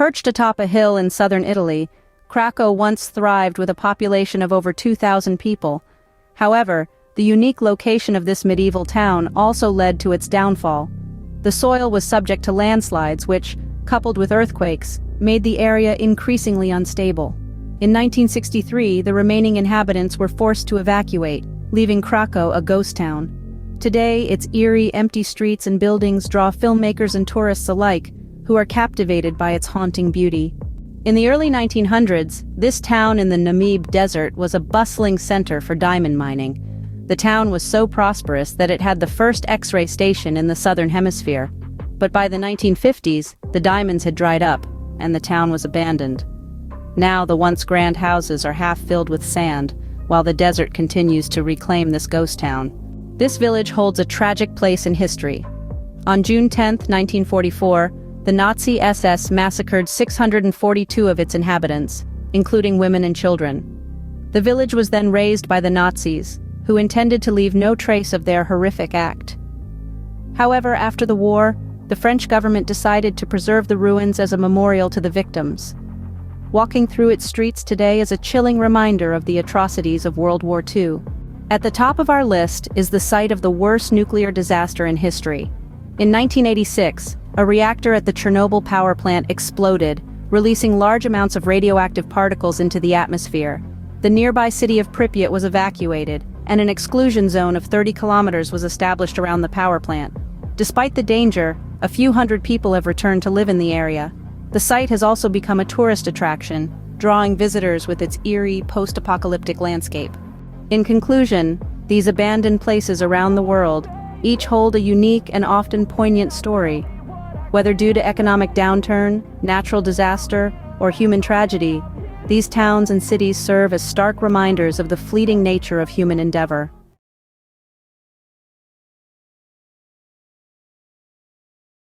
Perched atop a hill in southern Italy, Krakow once thrived with a population of over 2,000 people. However, the unique location of this medieval town also led to its downfall. The soil was subject to landslides which, coupled with earthquakes, made the area increasingly unstable. In 1963, the remaining inhabitants were forced to evacuate, leaving Krakow a ghost town. Today, its eerie, empty streets and buildings draw filmmakers and tourists alike, who are captivated by its haunting beauty. In the early 1900s, this town in the Namib Desert was a bustling center for diamond mining. The town was so prosperous that it had the first X-ray station in the southern hemisphere. But by the 1950s, the diamonds had dried up, and the town was abandoned. Now the once grand houses are half filled with sand, while the desert continues to reclaim this ghost town. This village holds a tragic place in history. On June 10, 1944, the Nazi SS massacred 642 of its inhabitants, including women and children. The village was then razed by the Nazis, who intended to leave no trace of their horrific act. However, after the war, the French government decided to preserve the ruins as a memorial to the victims. Walking through its streets today is a chilling reminder of the atrocities of World War II. At the top of our list is the site of the worst nuclear disaster in history. In 1986, a reactor at the Chernobyl power plant exploded, releasing large amounts of radioactive particles into the atmosphere. The nearby city of Pripyat was evacuated, and an exclusion zone of 30 kilometers was established around the power plant. Despite the danger, a few hundred people have returned to live in the area. The site has also become a tourist attraction, drawing visitors with its eerie, post-apocalyptic landscape. In conclusion, these abandoned places around the world each hold a unique and often poignant story. Whether due to economic downturn, natural disaster, or human tragedy, these towns and cities serve as stark reminders of the fleeting nature of human endeavor.